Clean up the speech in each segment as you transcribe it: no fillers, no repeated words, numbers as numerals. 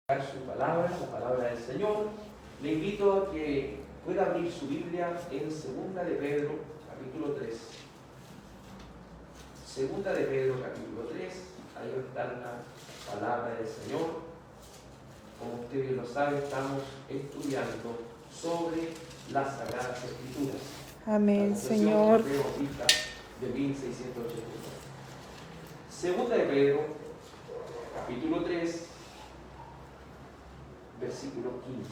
Su palabra, la palabra del Señor. Le invito a que pueda abrir su Biblia en Segunda de Pedro, capítulo 3. Segunda de Pedro, capítulo 3. Ahí está la palabra del Señor. Como ustedes lo saben, estamos estudiando sobre las Sagradas Escrituras. Amén, Señor. De 1680. Segunda de Pedro, capítulo 3. Versículo 15.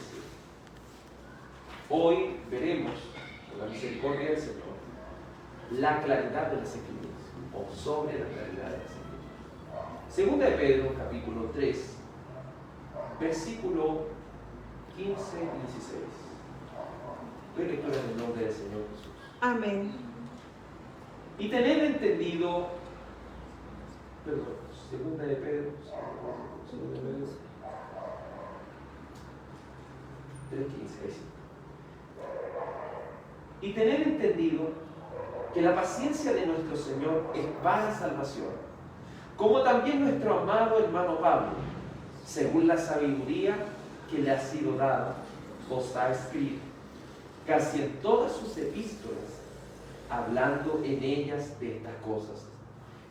Hoy veremos, por la misericordia del Señor, la claridad de las Escrituras, o sobre la claridad de las Escrituras. Segunda de Pedro, capítulo 3, versículo 15 y 16. Doy lectura en el nombre del Señor Jesús. Amén. Y tened entendido, segunda de Pedro, 3:15. Y tener entendido que la paciencia de nuestro Señor es para salvación, como también nuestro amado hermano Pablo, según la sabiduría que le ha sido dada, os ha escrito, casi en todas sus epístolas, hablando en ellas de estas cosas,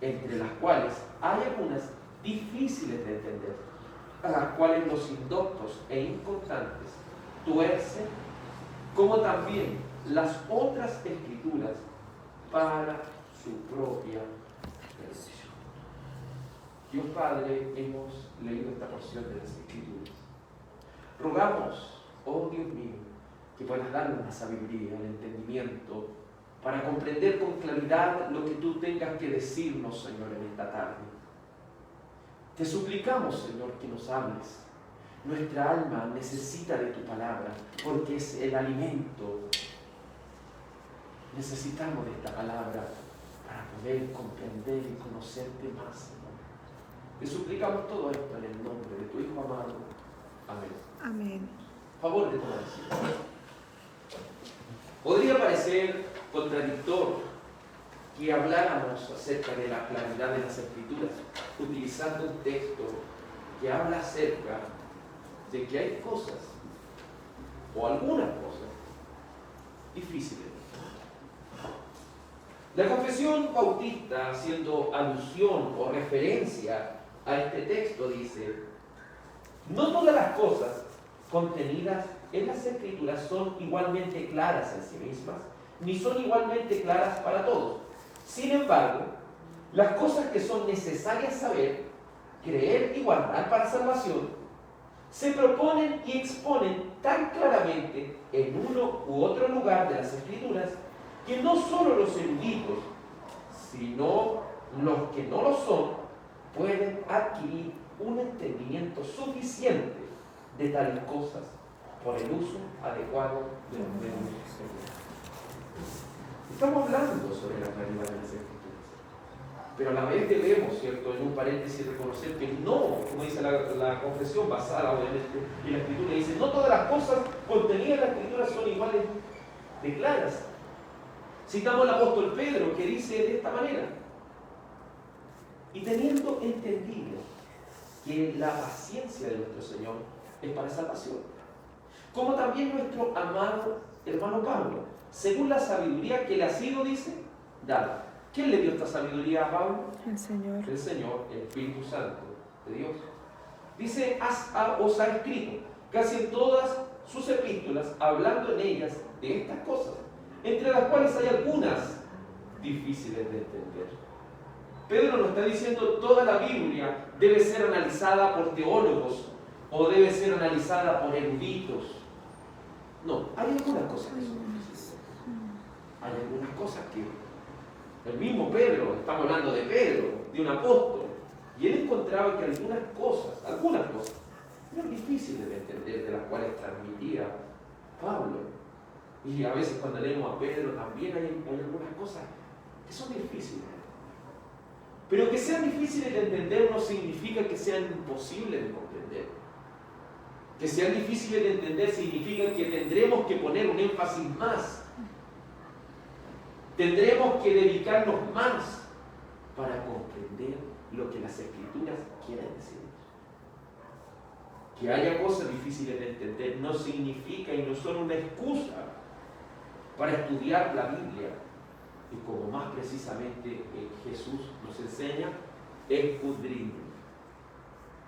entre las cuales hay algunas difíciles de entender, a las cuales los indoctos e inconstantes tuercen, como también las otras escrituras para su propia perdición. Dios Padre, hemos leído esta porción de las Escrituras. Rogamos, oh Dios mío, que puedas darnos la sabiduría, el entendimiento, para comprender con claridad lo que tú tengas que decirnos, Señor, en esta tarde. Te suplicamos, Señor, que nos hables. Nuestra alma necesita de tu palabra, porque es el alimento. Necesitamos de esta palabra para poder comprender y conocerte más, Señor. Te suplicamos todo esto en el nombre de tu Hijo amado. Amén. Amén. Favor de tomar asiento. Podría parecer contradictorio que habláramos acerca de la claridad de las Escrituras, utilizando un texto que habla acerca de que hay cosas, o algunas cosas, difíciles. La Confesión Bautista, haciendo alusión o referencia a este texto, dice: no todas las cosas contenidas en las Escrituras son igualmente claras en sí mismas, ni son igualmente claras para todos. Sin embargo, las cosas que son necesarias saber, creer y guardar para salvación, se proponen y exponen tan claramente en uno u otro lugar de las Escrituras que no solo los eruditos, sino los que no lo son, pueden adquirir un entendimiento suficiente de tales cosas por el uso adecuado de los medios escritos. Estamos hablando sobre la claridad de las Escrituras, pero a la vez debemos, ¿cierto?, en un paréntesis reconocer que no, como dice la confesión basada obviamente en la Escritura, dice: no todas las cosas contenidas en la Escritura son iguales de claras. Citamos al apóstol Pedro, que dice de esta manera: y teniendo entendido que la paciencia de nuestro Señor es para salvación, como también nuestro amado hermano Pablo, según la sabiduría que le ha sido, dice, dada. ¿Quién le dio esta sabiduría a Pablo? El Señor. El Señor, el Espíritu Santo de Dios. Dice: os ha escrito casi en todas sus epístolas, hablando en ellas de estas cosas, entre las cuales hay algunas difíciles de entender. Pedro nos está diciendo: toda la Biblia debe ser analizada por teólogos o debe ser analizada por eruditos. No, hay algunas cosas que son difíciles. Hay algunas cosas que el mismo Pedro, estamos hablando de Pedro, de un apóstol, y él encontraba que algunas cosas eran difíciles de entender, de las cuales transmitía Pablo. Y a veces cuando leemos a Pedro también hay algunas cosas que son difíciles. Pero que sean difíciles de entender no significa que sean imposibles de comprender. Que sean difíciles de entender significa que tendremos que poner un énfasis más. Tendremos que dedicarnos más para comprender lo que las Escrituras quieren decir. Que haya cosas difíciles de entender no significa y no son una excusa para estudiar la Biblia. Y como más precisamente Jesús nos enseña, escudriñen.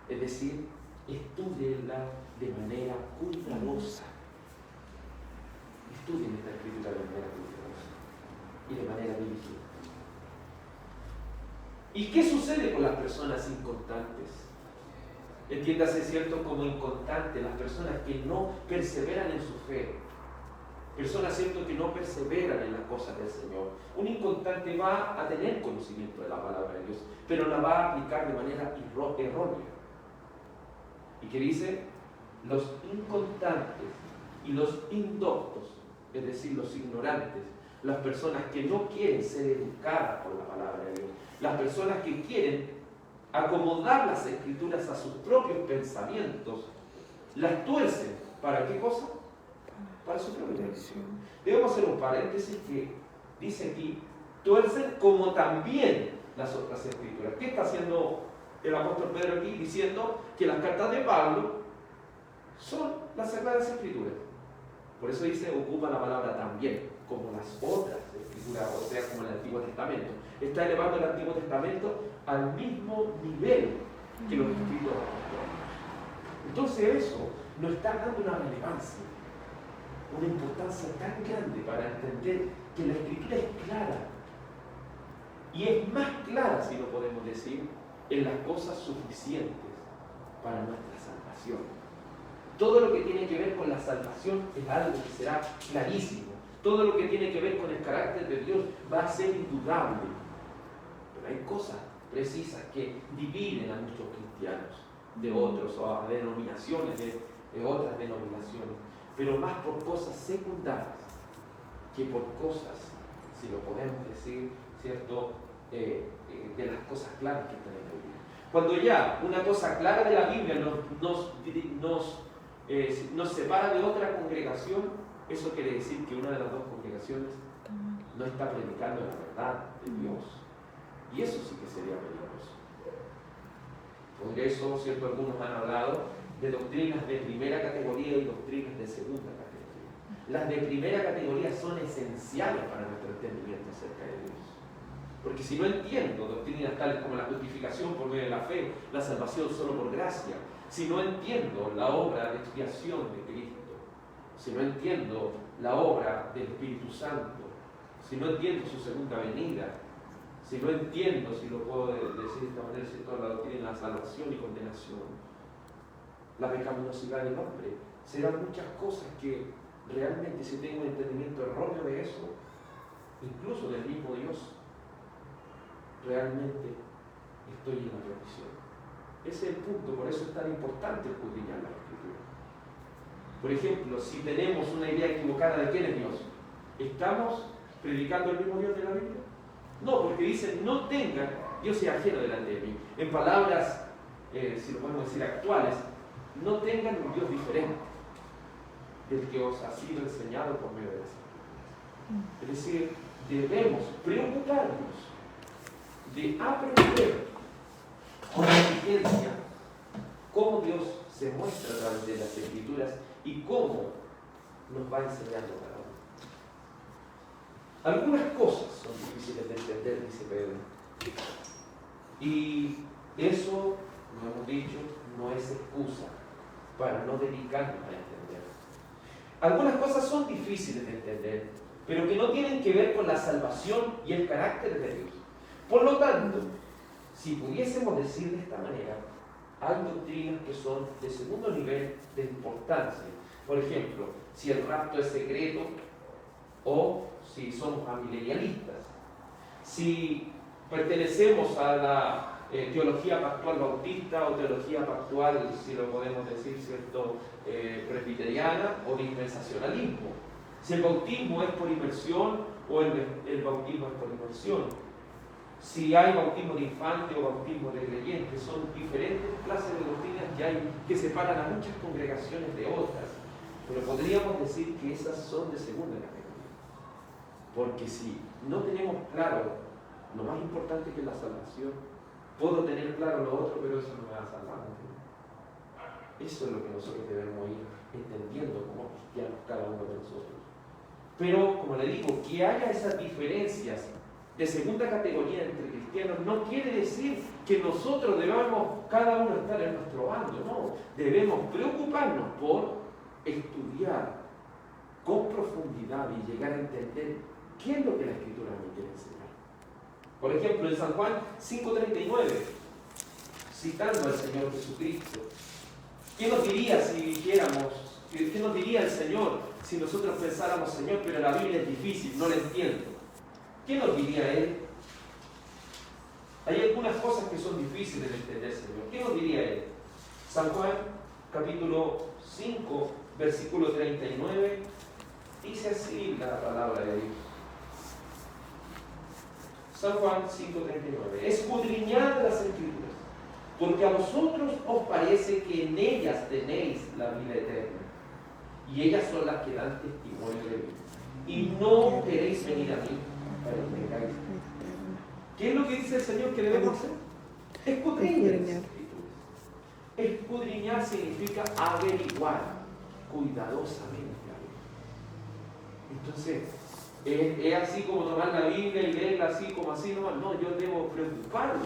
Es decir, estudienla de manera cuidadosa. Estudien esta escritura de manera cuidadosa y de manera diligente. ¿Y qué sucede con las personas inconstantes? Entiéndase, ¿cierto?, como inconstantes las personas que no perseveran en su fe. Personas, ¿cierto?, que no perseveran en las cosas del Señor. Un inconstante va a tener conocimiento de la palabra de Dios, pero la va a aplicar de manera errónea. ¿Y qué dice? Los inconstantes y los indoctos, es decir, los ignorantes, las personas que no quieren ser educadas por la palabra de Dios, las personas que quieren acomodar las escrituras a sus propios pensamientos, las tuercen. ¿Para qué cosa? Para su propia beneficio. Debemos hacer un paréntesis que dice aquí, tuercen como también las otras escrituras. ¿Qué está haciendo el apóstol Pedro aquí? Diciendo que las cartas de Pablo son las sagradas escrituras. Por eso dice, ocupa la palabra también, como las otras escrituras, o sea, como el Antiguo Testamento. Está elevando el Antiguo Testamento al mismo nivel que los escritos apóstoles. Entonces eso nos está dando una relevancia, una importancia tan grande para entender que la escritura es clara. Y es más clara, si lo podemos decir, en las cosas suficientes para nuestra salvación. Todo lo que tiene que ver con la salvación es algo que será clarísimo. Todo lo que tiene que ver con el carácter de Dios va a ser indudable. Pero hay cosas precisas que dividen a muchos cristianos de otros, o a denominaciones de otras denominaciones, pero más por cosas secundarias que por cosas, si lo podemos decir, ¿cierto?, de las cosas claras que están en la Biblia. Cuando ya una cosa clara de la Biblia nos separa de otra congregación, eso quiere decir que una de las dos congregaciones no está predicando la verdad de Dios. Y eso sí que sería peligroso. Por eso, ¿cierto?, algunos han hablado de doctrinas de primera categoría y doctrinas de segunda categoría. Las de primera categoría son esenciales para nuestro entendimiento acerca de Dios. Porque si no entiendo doctrinas tales como la justificación por medio de la fe, la salvación solo por gracia, si no entiendo la obra de expiación de Cristo, si no entiendo la obra del Espíritu Santo, si no entiendo su segunda venida, si no entiendo, si lo puedo decir de esta manera, si toda la doctrina de la salvación y condenación, la pecaminosidad del hombre, serán muchas cosas que realmente, si tengo un entendimiento erróneo de eso, incluso del mismo Dios, realmente estoy en la perdición. Ese es el punto, por eso es tan importante escudriñar la Escritura. Por ejemplo, si tenemos una idea equivocada de quién es Dios, ¿estamos predicando el mismo Dios de la Biblia? No, porque dicen, no tengan, Dios sea ajeno delante de mí. En palabras, si lo podemos decir, actuales, no tengan un Dios diferente del que os ha sido enseñado por medio de la Escritura. Es decir, debemos preocuparnos de aprender con diligencia cómo Dios se muestra a través de las Escrituras y cómo nos va enseñando cada uno. Algunas cosas son difíciles de entender, dice Pedro. Y eso, lo hemos dicho, no es excusa para no dedicarnos a entender. Algunas cosas son difíciles de entender, pero que no tienen que ver con la salvación y el carácter de Dios. Por lo tanto, si pudiésemos decir de esta manera, hay doctrinas que son de segundo nivel de importancia. Por ejemplo, si el rapto es secreto o si somos amilenialistas. Si pertenecemos a la teología pactual bautista o teología pactual, si lo podemos decir, ¿cierto?, presbiteriana o dispensacionalismo. Si el bautismo es por inmersión o el bautismo es por inmersión. Si hay bautismo de infante o bautismo de creyente, son diferentes clases de doctrinas que hay que separan a muchas congregaciones de otras. Pero podríamos decir que esas son de segunda categoría. Porque si no tenemos claro lo más importante que es la salvación, puedo tener claro lo otro, pero eso no me va a salvar. Eso es lo que nosotros debemos ir entendiendo como cristianos, cada uno de nosotros. Pero, como le digo, que haya esas diferencias de segunda categoría entre cristianos no quiere decir que nosotros debamos cada uno estar en nuestro bando, no. Debemos preocuparnos por estudiar con profundidad y llegar a entender qué es lo que la Escritura me quiere enseñar. Por ejemplo, en San Juan 5:39, citando al Señor Jesucristo, ¿qué nos diría si dijéramos, qué nos diría el Señor si nosotros pensáramos, Señor, pero la Biblia es difícil, no la entiendo? ¿Qué nos diría Él? Hay algunas cosas que son difíciles de entender, Señor. ¿Qué nos diría Él? San Juan, capítulo 5, versículo 39, dice así la palabra de Dios. San Juan 5:39. Escudriñad las Escrituras, porque a vosotros os parece que en ellas tenéis la vida eterna, y ellas son las que dan testimonio de mí. Y no queréis venir a mí para que tengáis. ¿Qué es lo que dice el Señor que debemos hacer? Escudriñar las Escrituras. Escudriñar significa averiguar cuidadosamente. Entonces, es así como tomar la Biblia y leerla así como así nomás. No, yo debo preocuparme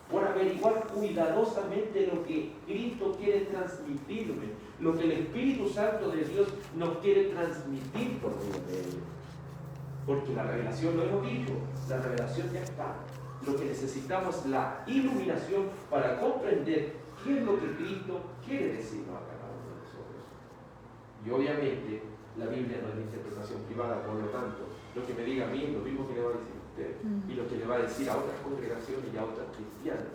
por averiguar cuidadosamente lo que Cristo quiere transmitirme, lo que el Espíritu Santo de Dios nos quiere transmitir por medio de Él. Porque la revelación, lo hemos dicho, la revelación ya está. Lo que necesitamos es la iluminación para comprender qué es lo que Cristo quiere decirnos a cada uno de nosotros. Y obviamente, la Biblia no es de interpretación privada, por lo tanto, lo que me diga a mí es lo mismo que le va a decir a usted y lo que le va a decir a otras congregaciones y a otras cristianas.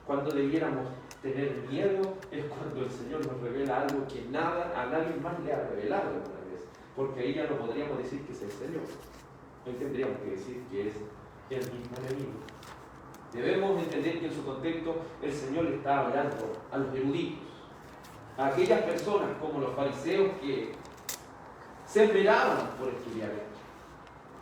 Cuando debiéramos tener miedo es cuando el Señor nos revela algo que a nadie más le ha revelado alguna vez, porque ahí ya no podríamos decir que es el Señor, hoy tendríamos que decir que es el mismo enemigo. Debemos entender que en su contexto el Señor le está hablando a los eruditos, a aquellas personas como los fariseos que se esmeraban por estudiar esto.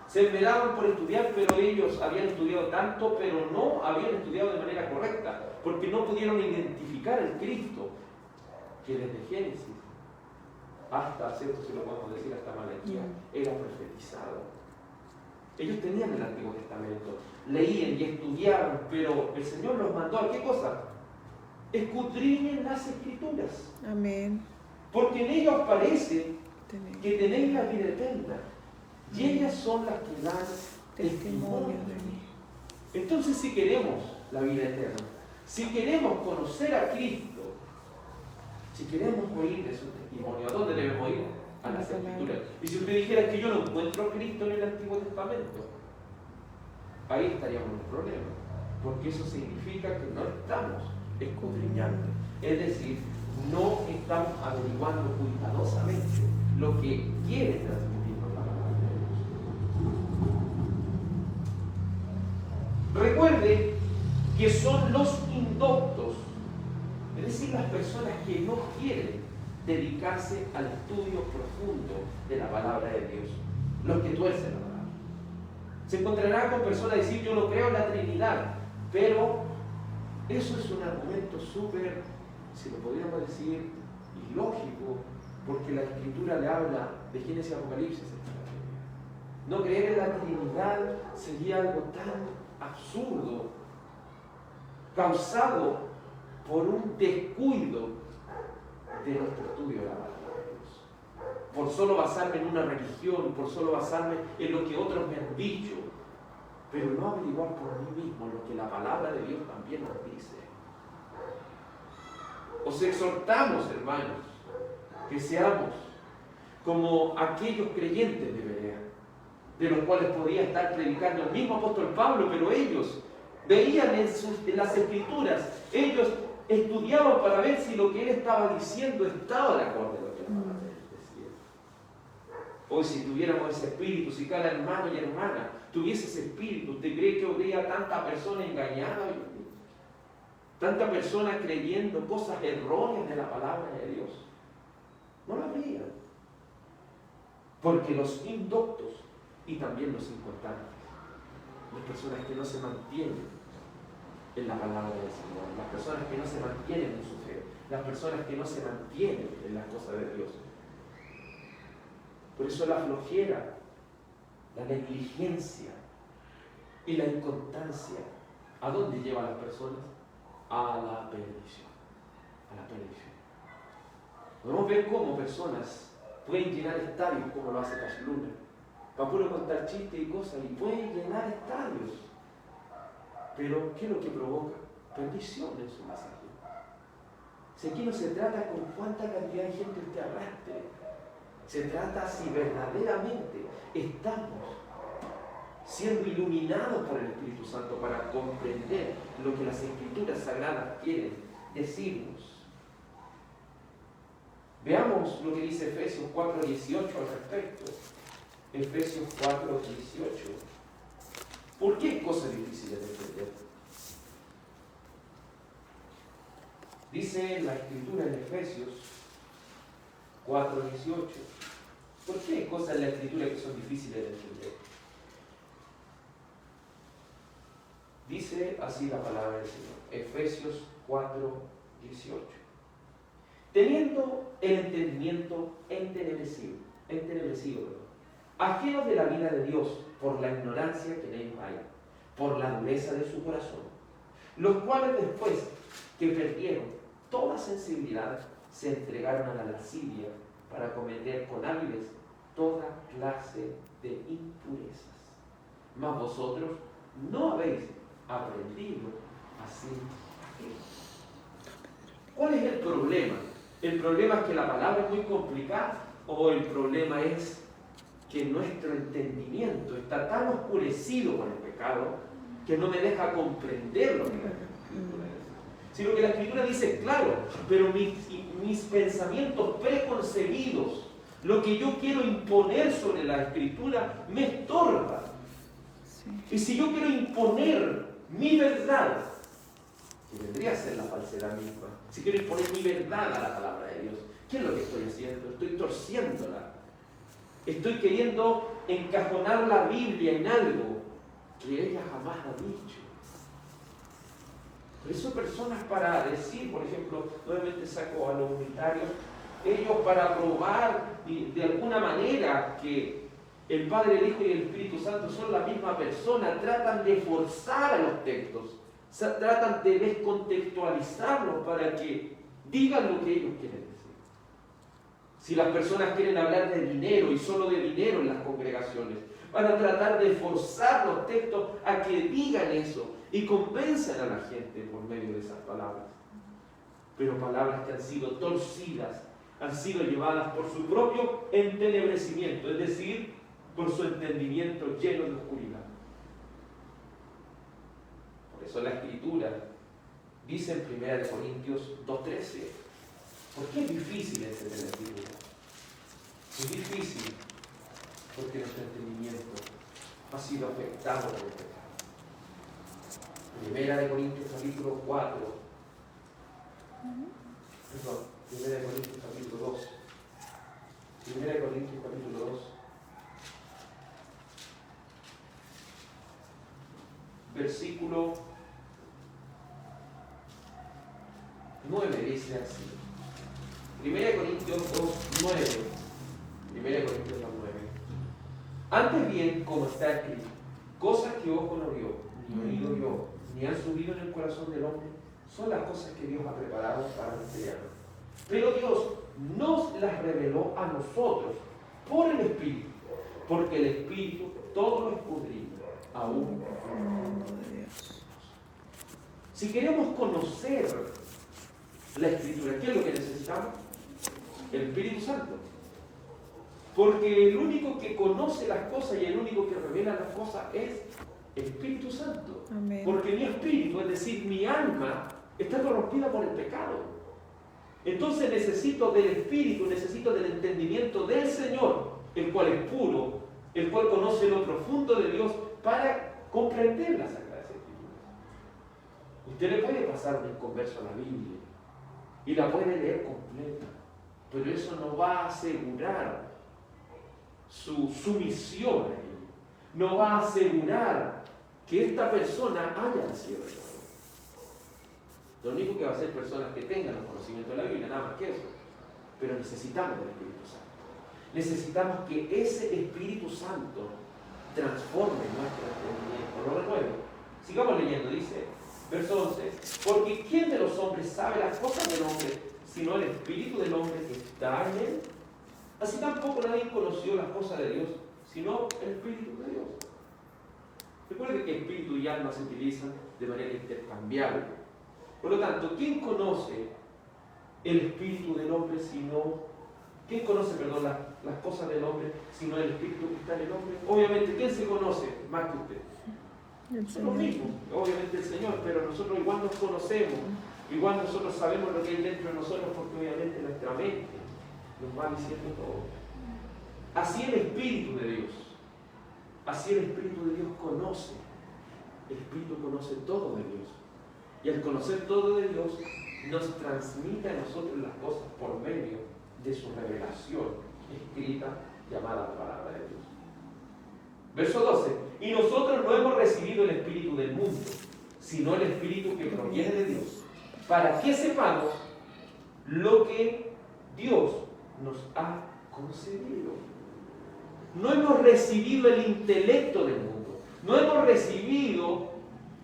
Se esmeraban por estudiar, pero ellos habían estudiado tanto, pero no habían estudiado de manera correcta, porque no pudieron identificar el Cristo que desde Génesis hasta, ¿cierto? Si lo podemos decir, hasta Malaquías, era profetizado. Ellos tenían el Antiguo Testamento, leían y estudiaban, pero el Señor los mandó ¿a qué cosa? Escudriñen las Escrituras. Amén. Porque en ellos parece que tenéis la vida eterna, y ellas son las que dan testimonio de mí. Entonces, si queremos la vida eterna, si queremos conocer a Cristo, si queremos oír de su testimonio, ¿a dónde debemos ir? A las Escrituras. Y si usted dijera que yo no encuentro a Cristo en el Antiguo Testamento, ahí estaríamos en un problema, porque eso significa que no estamos escudriñando, es decir, no estamos averiguando cuidadosamente lo que quiere transmitirnos la palabra de Dios. Recuerde que son los indoctos, es decir, las personas que no quieren dedicarse al estudio profundo de la palabra de Dios, los que tuercen la palabra. Se encontrará con personas que dicen, yo no creo en la Trinidad, pero eso es un argumento súper, si lo podríamos decir, ilógico, porque la Escritura le habla de Génesis y Apocalipsis. No creer en la Trinidad sería algo tan absurdo, causado por un descuido de nuestro estudio de la palabra de Dios. Por solo basarme en una religión, por solo basarme en lo que otros me han dicho, pero no averiguar por mí mismo lo que la palabra de Dios también nos dice. Os exhortamos, hermanos, que seamos como aquellos creyentes de Berea, de los cuales podía estar predicando el mismo apóstol Pablo, pero ellos veían en las Escrituras, ellos estudiaban para ver si lo que él estaba diciendo estaba de acuerdo a lo que la palabra de él decía. Hoy, si tuviéramos ese espíritu, si cada hermano y hermana tuviese ese espíritu, ¿usted cree que habría tanta persona engañada hoy en día? Tanta persona creyendo cosas erróneas de la palabra de Dios. No la habría. Porque los indoctos y también los inconstantes, las personas que no se mantienen en la palabra del Señor, las personas que no se mantienen en su fe, las personas que no se mantienen en las cosas de Dios. Por eso la flojera, la negligencia y la inconstancia, ¿a dónde llevan a las personas? A la perdición. A la perdición. Podemos ver cómo personas pueden llenar estadios como lo hace Barcelona, para puro contar chistes y cosas, y pueden llenar estadios. Pero, ¿qué es lo que provoca? Perdición en su mensaje. Si aquí no se trata con cuánta cantidad de gente usted arrastre, se trata si verdaderamente estamos siendo iluminados por el Espíritu Santo para comprender lo que las Escrituras Sagradas quieren decirnos. Veamos lo que dice Efesios 4:18 al respecto. Efesios 4:18. ¿Por qué es cosa difícil de entender? Dice la Escritura en Efesios 4:18. ¿Por qué hay cosas en la Escritura que son difíciles de entender? Dice así la palabra del Señor. Efesios 4:18. Teniendo el entendimiento entenebrecido, ajenos de la vida de Dios por la ignorancia que en ellos hay, por la dureza de su corazón, los cuales después que perdieron toda sensibilidad, se entregaron a la lascivia para cometer con avidez toda clase de impurezas. Mas vosotros no habéis aprendido así. ¿Cuál es el problema? ¿El problema es que la palabra es muy complicada? ¿O el problema es que nuestro entendimiento está tan oscurecido por el pecado que no me deja comprender lo que la Escritura dice? Si lo que la Escritura dice es claro, pero mis pensamientos preconcebidos, lo que yo quiero imponer sobre la Escritura, me estorba. Sí. Y si yo quiero imponer mi verdad, que vendría a ser la falsedad misma, si quiero imponer mi verdad a la palabra de Dios, ¿qué es lo que estoy haciendo? Estoy torciéndola. Estoy queriendo encajonar la Biblia en algo que ella jamás ha dicho. Por eso personas para decir, por ejemplo, nuevamente saco a los unitarios, ellos para probar de alguna manera que el Padre, el Hijo y el Espíritu Santo son la misma persona, tratan de forzar a los textos, tratan de descontextualizarlos para que digan lo que ellos quieren decir. Si las personas quieren hablar de dinero y solo de dinero en las congregaciones, van a tratar de forzar los textos a que digan eso y convenzan a la gente por medio de esas palabras. Pero palabras que han sido torcidas, han sido llevadas por su propio entenebrecimiento, es decir, por su entendimiento lleno de oscuridad. Por eso la Escritura dice en 1 Corintios 2:13, ¿por qué es difícil entender la Escritura? Es difícil porque nuestro entendimiento ha sido afectado por el pecado. 1 Corintios capítulo 4, perdón, 1 Corintios capítulo 2, 1 Corintios capítulo 2, versículo 9 dice así. 1 Corintios 2, 9. 1 Corintios 2, 9. Antes bien, como está escrito, cosas que ojo no vio, ni oído vio, ni han subido en el corazón del hombre, son las cosas que Dios ha preparado para los que le aman. Pero Dios nos las reveló a nosotros por el Espíritu, porque el Espíritu todo lo escudriña, aún de Dios. Si queremos conocer la Escritura, ¿qué es lo que necesitamos? El Espíritu Santo. Porque el único que conoce las cosas y el único que revela las cosas es el Espíritu Santo. Amén. Porque mi espíritu, es decir, mi alma, está corrompida por el pecado. Entonces necesito del Espíritu, necesito del entendimiento del Señor, el cual es puro, el cual conoce lo profundo de Dios para comprender las Sagradas Escrituras. Usted le puede pasar un converso a la Biblia y la puede leer completa, pero eso no va a asegurar su sumisión a él, no va a asegurar que esta persona haya nacido de nuevo. Lo único que va a ser personas que tengan el conocimiento de la Biblia, nada más que eso. Pero necesitamos del Espíritu Santo. Necesitamos que ese Espíritu Santo transforme nuestro entendimiento, lo renueve. Sigamos leyendo, dice, verso 11, porque ¿quién de los hombres sabe las cosas del hombre, sino el Espíritu del hombre que está en él? Así tampoco nadie conoció las cosas de Dios, sino el Espíritu de Dios. Recuerde que espíritu y alma se utilizan de manera intercambiable. Por lo tanto, ¿quién conoce el Espíritu del hombre sino... ¿Quién conoce, perdón, las cosas del hombre sino el Espíritu que está en el hombre? Obviamente, ¿quién se conoce más que usted? Nosotros mismos, obviamente el Señor, pero nosotros igual nos conocemos, igual nosotros sabemos lo que hay dentro de nosotros, porque obviamente nuestra mente nos va diciendo todo. Así el Espíritu de Dios, así el Espíritu de Dios conoce. El Espíritu conoce todo de Dios. Y al conocer todo de Dios, nos transmite a nosotros las cosas por medio de su revelación escrita, llamada la palabra de Dios. Verso 12. Y nosotros no hemos recibido el Espíritu del mundo, sino el Espíritu que proviene de Dios, para que sepamos lo que Dios nos ha concedido. No hemos recibido el intelecto del mundo, no hemos recibido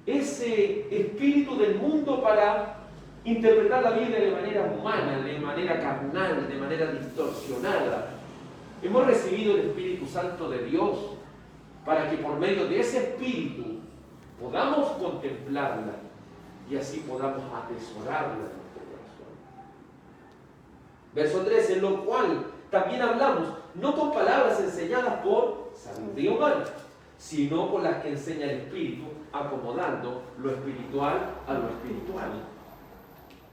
ese espíritu del mundo para interpretar la Biblia de manera humana, de manera carnal, de manera distorsionada. Hemos recibido el Espíritu Santo de Dios para que por medio de ese Espíritu podamos contemplarla y así podamos atesorarla en nuestro corazón. Verso 13, en lo cual también hablamos, no con palabras enseñadas por sabiduría humana, sino con las que enseña el Espíritu, acomodando lo espiritual a lo espiritual.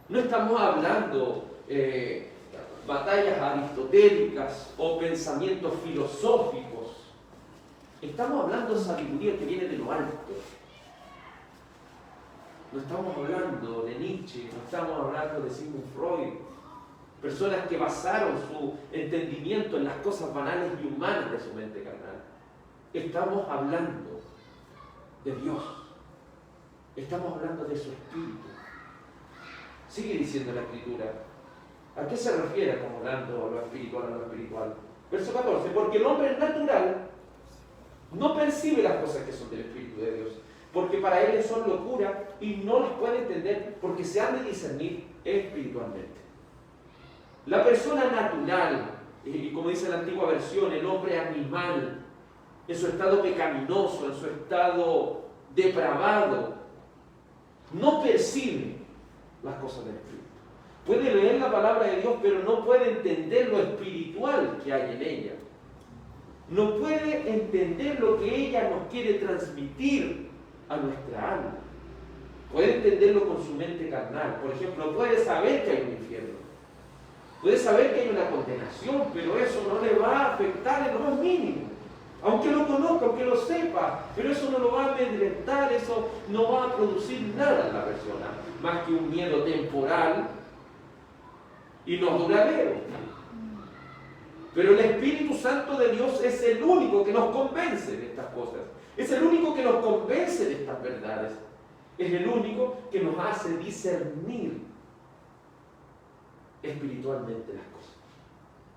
No estamos hablando batallas aristotélicas o pensamientos filosóficos. Estamos hablando de sabiduría que viene de lo alto. No estamos hablando de Nietzsche, no estamos hablando de Sigmund Freud, personas que basaron su entendimiento en las cosas banales y humanas de su mente carnal. Estamos hablando de Dios. Estamos hablando de su Espíritu. Sigue diciendo la Escritura. ¿A qué se refiere como hablando a lo espiritual, a lo espiritual? Verso 14. Porque el hombre natural no percibe las cosas que son del Espíritu de Dios, porque para él son locura y no las puede entender porque se han de discernir espiritualmente. La persona natural, y como dice la antigua versión, el hombre animal, en su estado pecaminoso, en su estado depravado, no percibe las cosas del Espíritu. Puede leer la palabra de Dios, pero no puede entender lo espiritual que hay en ella. No puede entender lo que ella nos quiere transmitir a nuestra alma. Puede entenderlo con su mente carnal. Por ejemplo, puede saber que hay un infierno. Puede saber que hay una condenación, pero eso no le va a afectar en lo más mínimo. Aunque lo conozca, aunque lo sepa, pero eso no lo va a amedrentar, eso no va a producir nada en la persona, más que un miedo temporal y no duradero. Pero el Espíritu Santo de Dios es el único que nos convence de estas cosas. Es el único que nos convence de estas verdades. Es el único que nos hace discernir espiritualmente las cosas.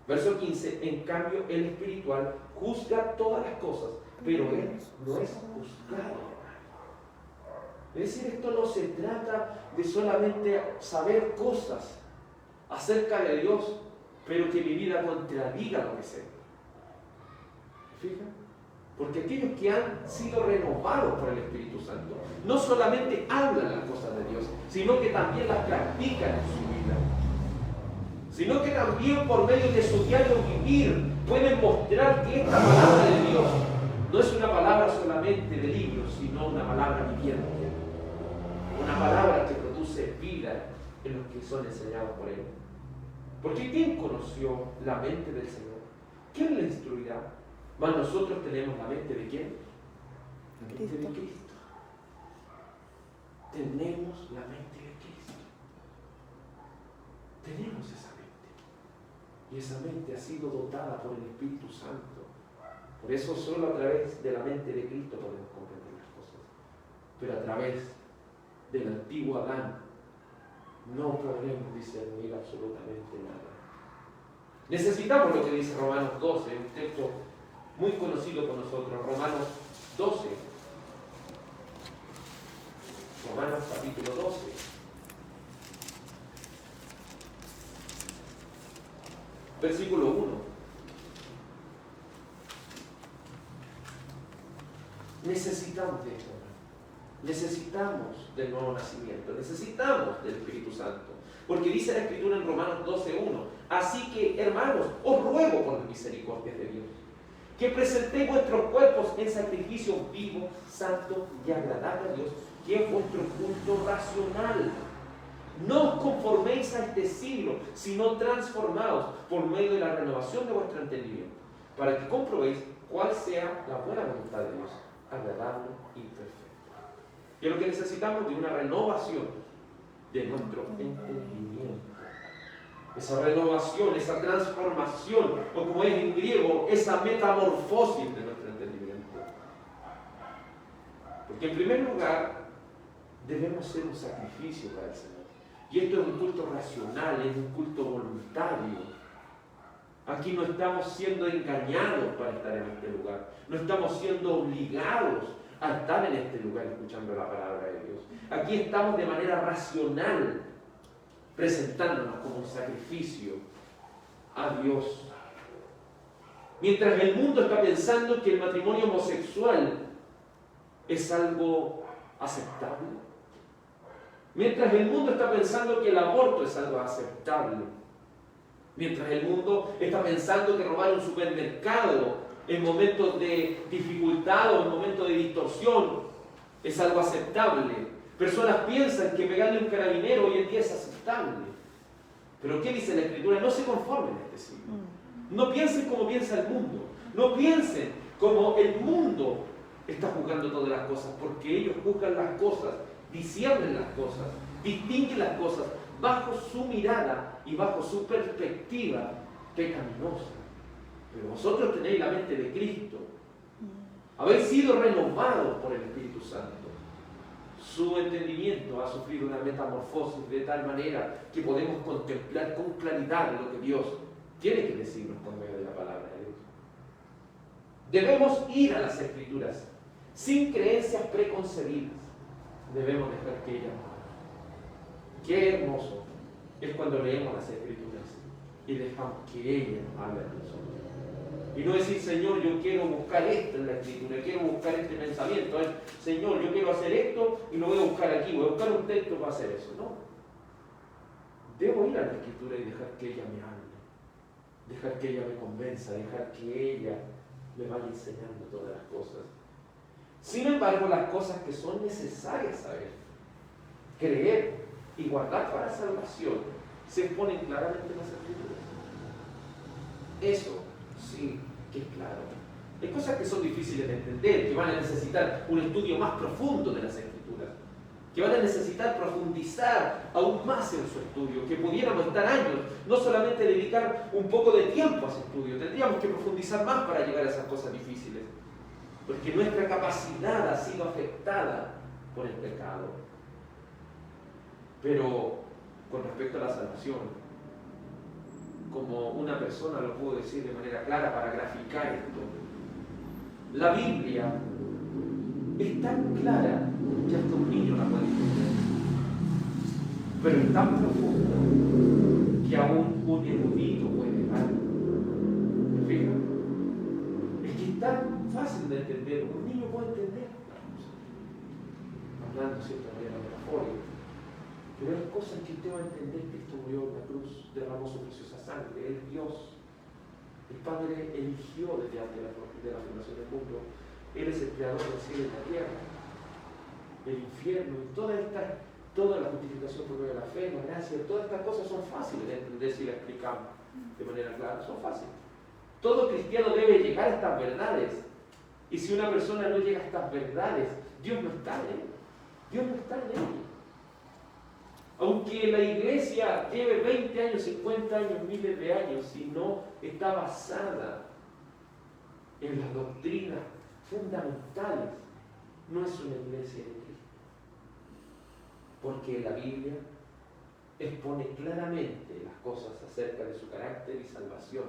Verso 15, en cambio el espiritual juzga todas las cosas, pero él no es juzgado. Es decir, esto no se trata de solamente saber cosas acerca de Dios, pero que mi vida contradiga lo que sé. ¿Se fijan? Porque aquellos que han sido renovados por el Espíritu Santo no solamente hablan las cosas de Dios, sino que también las practican en su vida. Sino que también por medio de su diario vivir pueden mostrar que esta palabra de Dios no es una palabra solamente de libros, sino una palabra viviente. Una palabra que produce vida en los que son enseñados por Él. Porque ¿quién conoció la mente del Señor? ¿Quién le instruirá? Mas nosotros tenemos la mente de ¿quién? La mente de Cristo. Tenemos la mente de Cristo. Tenemos esa mente. Y esa mente ha sido dotada por el Espíritu Santo. Por eso solo a través de la mente de Cristo podemos comprender las cosas. Pero a través del antiguo Adán no podremos discernir absolutamente nada. Necesitamos lo que dice Romanos 12, un texto muy conocido por nosotros, Romanos 12. Romanos capítulo 12. Versículo 1. Necesitamos de esto. Necesitamos del nuevo nacimiento. Necesitamos del Espíritu Santo. Porque dice la Escritura en Romanos 12:1. Así que, hermanos, os ruego por las misericordias de Dios, que presentéis vuestros cuerpos en sacrificio vivo, santo y agradable a Dios, que es vuestro culto racional. No os conforméis a este siglo, sino transformaos por medio de la renovación de vuestro entendimiento, para que comprobéis cuál sea la buena voluntad de Dios, agradable y perfecta. Y lo que necesitamos es una renovación de nuestro entendimiento. Esa renovación, esa transformación, o como es en griego, esa metamorfosis de nuestro entendimiento. Porque en primer lugar, debemos ser un sacrificio para el Señor. Y esto es un culto racional, es un culto voluntario. Aquí no estamos siendo engañados para estar en este lugar. No estamos siendo obligados a estar en este lugar escuchando la palabra de Dios. Aquí estamos de manera racional, presentándonos como un sacrificio a Dios. Mientras el mundo está pensando que el matrimonio homosexual es algo aceptable. Mientras el mundo está pensando que el aborto es algo aceptable. Mientras el mundo está pensando que robar un supermercado en momentos de dificultad o en momentos de distorsión es algo aceptable. Personas piensan que pegarle a un carabinero hoy en día es aceptable. Pero ¿qué dice la Escritura? No se conformen a este siglo. No piensen como piensa el mundo. No piensen como el mundo está juzgando todas las cosas, porque ellos juzgan las cosas, disciernen las cosas, distinguen las cosas bajo su mirada y bajo su perspectiva pecaminosa. Pero vosotros tenéis la mente de Cristo. Habéis sido renovados por el Espíritu Santo. Su entendimiento ha sufrido una metamorfosis de tal manera que podemos contemplar con claridad lo que Dios tiene que decirnos por medio de la palabra de Dios. Debemos ir a las Escrituras sin creencias preconcebidas. Debemos dejar que ellas hablen. Qué hermoso es cuando leemos las Escrituras y dejamos que ellas hablen de nosotros. Y no decir, Señor, yo quiero buscar esto en la Escritura, quiero buscar este pensamiento. Señor, yo quiero hacer esto y lo voy a buscar aquí, voy a buscar un texto para hacer eso. No. Debo ir a la Escritura y dejar que ella me hable, dejar que ella me convenza, dejar que ella me vaya enseñando todas las cosas. Sin embargo, las cosas que son necesarias saber, creer y guardar para salvación, se exponen claramente en las Escrituras. Eso sí que es claro. Hay cosas que son difíciles de entender, que van a necesitar un estudio más profundo de las Escrituras, que van a necesitar profundizar aún más en su estudio, que pudiéramos estar años, no solamente dedicar un poco de tiempo a ese estudio, tendríamos que profundizar más para llegar a esas cosas difíciles, porque nuestra capacidad ha sido afectada por el pecado. Pero con respecto a la salvación, como una persona lo pudo decir de manera clara para graficar esto, la Biblia es tan clara que hasta un niño la puede entender, pero es tan profunda que aún un erudito puede llegarlo. ¿Me fijan? Es que es tan fácil de entender, un niño puede entender, hablando siempre de la metafórica. Pero hay cosas que usted va a entender. Cristo murió en la cruz, derramó su preciosa sangre, Él es Dios. El Padre eligió desde antes de la fundación del mundo. Él es el creador del cielo y la tierra, el infierno, y toda la justificación por medio de la fe, la gracia, todas estas cosas son fáciles de entender si las explicamos de manera clara, son fáciles. Todo cristiano debe llegar a estas verdades. Y si una persona no llega a estas verdades, Dios no está en él. Dios no está en él. Aunque la iglesia lleve 20 años, 50 años, miles de años, si no está basada en las doctrinas fundamentales, no es una iglesia de Cristo. Porque la Biblia expone claramente las cosas acerca de su carácter y salvación.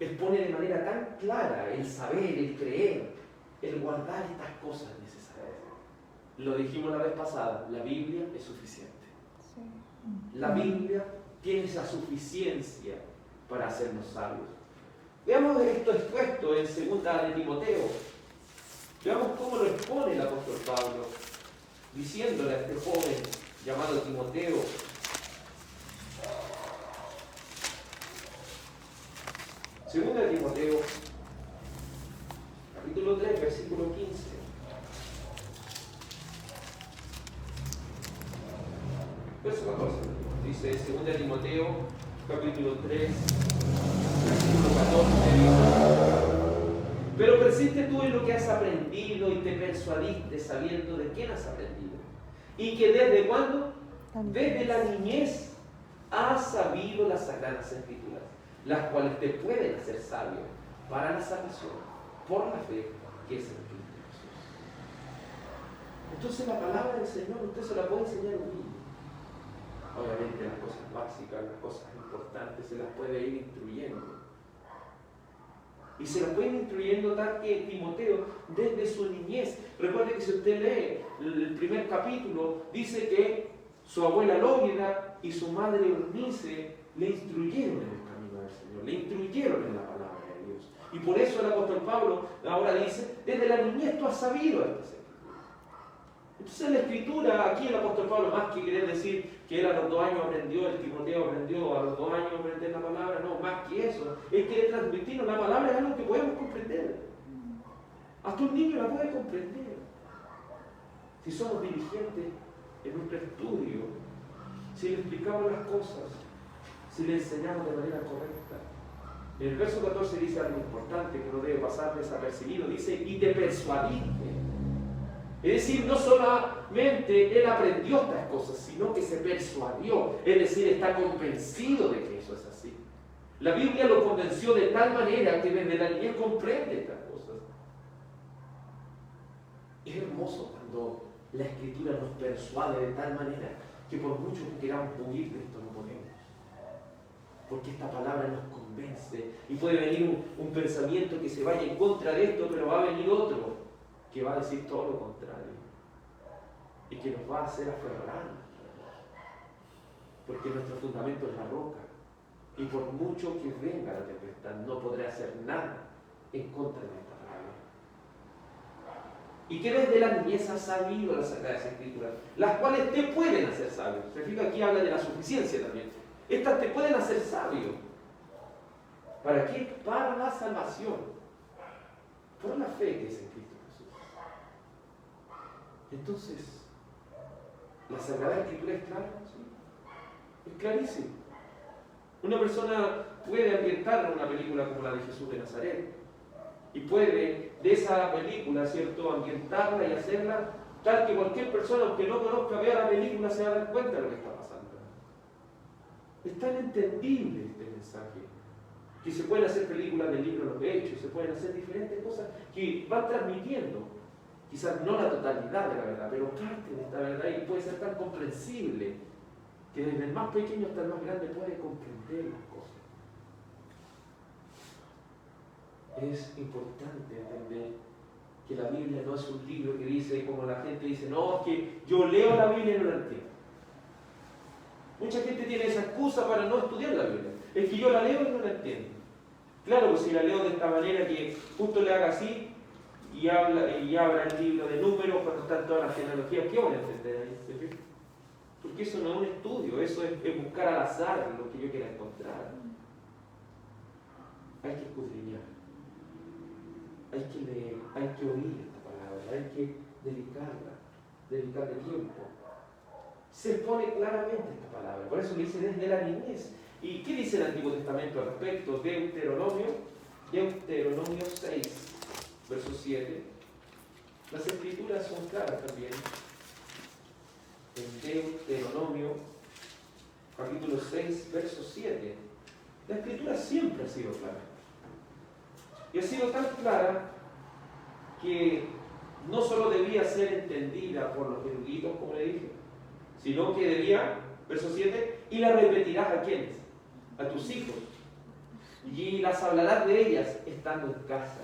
Expone de manera tan clara el saber, el creer, el guardar estas cosas necesarias. Lo dijimos la vez pasada, la Biblia es suficiente. La Biblia tiene esa suficiencia para hacernos sabios. Veamos esto expuesto en 2 de Timoteo. Veamos cómo lo expone el apóstol Pablo, diciéndole a este joven llamado Timoteo. Segunda de Timoteo, capítulo 3, versículo 15. Verso 14. Dice 2 de Timoteo, capítulo 3, versículo 14. Dice: pero persiste tú en lo que has aprendido y te persuadiste sabiendo de quién has aprendido. Y que desde cuándo? Desde la niñez has sabido las sagradas escrituras, las cuales te pueden hacer sabio para la salvación por la fe que es en Cristo Jesús. Entonces la palabra del Señor usted se la puede enseñar a un niño. Obviamente las cosas básicas, las cosas importantes se las puede ir instruyendo. Y se las puede ir instruyendo tal que Timoteo desde su niñez. Recuerde que si usted lee el primer capítulo, dice que su abuela Lógida y su madre Eunice le instruyeron en el camino del Señor, le instruyeron en la palabra de Dios. Y por eso el apóstol Pablo ahora dice: desde la niñez tú has sabido estas escrituras. Entonces la escritura, aquí el apóstol Pablo, más que querer decir que él a los 2 años aprendió, el Timoteo aprendió a los 2 años aprender la palabra, no, más que eso, él quiere transmitirnos la palabra, es algo que podemos comprender. Hasta un niño la puede comprender. Si somos diligentes en nuestro estudio, si le explicamos las cosas, si le enseñamos de manera correcta. En el verso 14 dice algo importante que no debe pasar desapercibido, dice: y te persuadiste. Es decir, no solamente él aprendió estas cosas, sino que se persuadió, es decir, está convencido de que eso es así. La Biblia lo convenció de tal manera que desde la niñez comprende estas cosas. Es hermoso cuando la Escritura nos persuade de tal manera que por mucho que queramos huir de esto no podemos. Porque esta palabra nos convence y puede venir un pensamiento que se vaya en contra de esto, pero va a venir otro que va a decir todo lo contrario y que nos va a hacer aferrarnos, porque nuestro fundamento es la roca y por mucho que venga la tempestad no podrá hacer nada en contra de esta palabra. Y que desde la niñez has sabido las Sagradas Escrituras, las cuales te pueden hacer sabio. Se fija, aquí habla de la suficiencia también. Estas te pueden hacer sabio. ¿Para qué? Para la salvación, por la fe que es en Cristo. Entonces, ¿la Sagrada Escritura es clara? ¿Sí? Es clarísimo. Una persona puede ambientar una película como la de Jesús de Nazaret y puede de esa película, ¿cierto?, ambientarla y hacerla tal que cualquier persona, aunque no conozca, vea la película, se va a dar cuenta de lo que está pasando. Es tan entendible este mensaje que se pueden hacer películas del libro de los Hechos, se pueden hacer diferentes cosas que van transmitiendo. Quizás no la totalidad de la verdad, pero parte de esta verdad y puede ser tan comprensible que desde el más pequeño hasta el más grande puede comprender las cosas. Es importante entender que la Biblia no es un libro que dice, como la gente dice, no, es que yo leo la Biblia y no la entiendo. Mucha gente tiene esa excusa para no estudiar la Biblia. Es que yo la leo y no la entiendo. Claro, pues si la leo de esta manera que justo le haga así, y abra el libro de números cuando están todas las genealogías, ¿qué van a entender ahí? Porque eso no es un estudio, eso es buscar al azar lo que yo quiera encontrar. Hay que escudriñar, hay que leer, hay que oír esta palabra, hay que dedicarle tiempo. Se expone claramente esta palabra, por eso le dice desde la niñez. ¿Y qué dice el Antiguo Testamento al respecto? Deuteronomio 6. Verso 7. Las Escrituras son claras también. En Deuteronomio, capítulo 6, verso 7. La Escritura siempre ha sido clara. Y ha sido tan clara que no solo debía ser entendida por los eruditos, como le dije, sino que debía Verso 7, y las repetirás ¿a quiénes? A tus hijos. Y las hablarás de ellas estando en casa,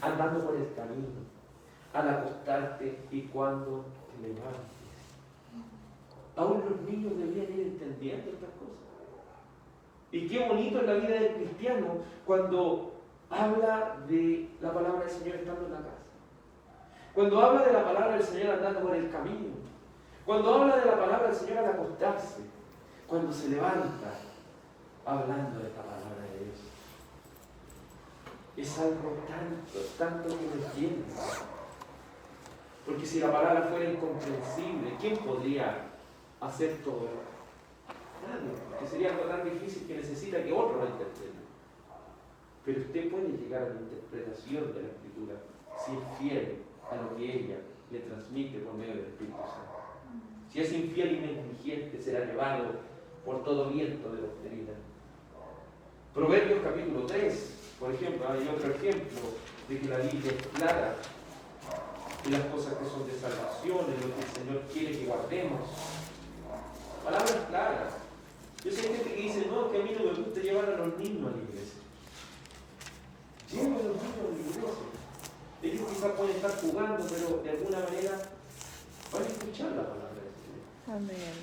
andando por el camino, al acostarte y cuando te levantes. Aún los niños deberían ir entendiendo estas cosas. Y qué bonito es la vida del cristiano cuando habla de la palabra del Señor estando en la casa. Cuando habla de la palabra del Señor andando por el camino. Cuando habla de la palabra del Señor al acostarse. Cuando se levanta hablando de esta palabra de Dios. Es algo tanto que no entiende. Porque si la palabra fuera incomprensible, ¿quién podría hacer todo esto? Nadie, porque sería algo tan difícil que necesita que otro lo interprete. Pero usted puede llegar a la interpretación de la Escritura si es fiel a lo que ella le transmite por medio del Espíritu Santo. Si es infiel y negligente, será llevado por todo viento de doctrina. Proverbios capítulo 3, por ejemplo, hay otro ejemplo de que la Biblia es clara en las cosas que son de salvación, en lo que el Señor quiere que guardemos. Palabras claras. Yo sé gente que dice, no, que a mí no me gusta llevar a los niños a la iglesia. Lleven a los niños a la iglesia. Ellos quizás pueden estar jugando, pero de alguna manera van a escuchar la palabra del Señor. Amén.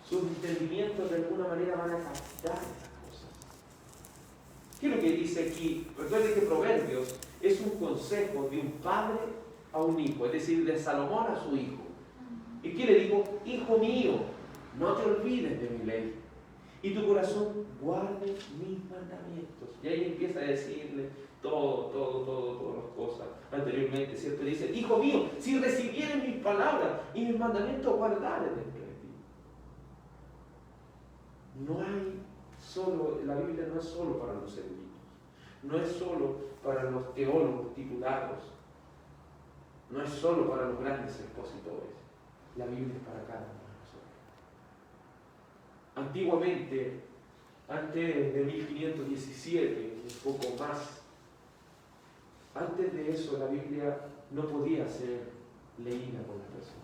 Sus entendimientos de alguna manera van a captar esas cosas. ¿Qué es lo que dice aquí? Recuerden que Proverbios es un consejo de un padre a un hijo, es decir, de Salomón a su hijo. ¿Y qué le digo? Hijo mío, no te olvides de mi ley y tu corazón guarde mis mandamientos. Y ahí empieza a decirle todas las cosas anteriormente, ¿cierto? Dice, hijo mío, si recibieres mis palabras y mis mandamientos guardares dentro de ti. No hay solo, la Biblia no es solo para los eruditos, no es solo para los teólogos titulados, no es solo para los grandes expositores. La Biblia es para cada uno de nosotros. Antiguamente, antes de 1517, un poco más, antes de eso la Biblia no podía ser leída por las personas.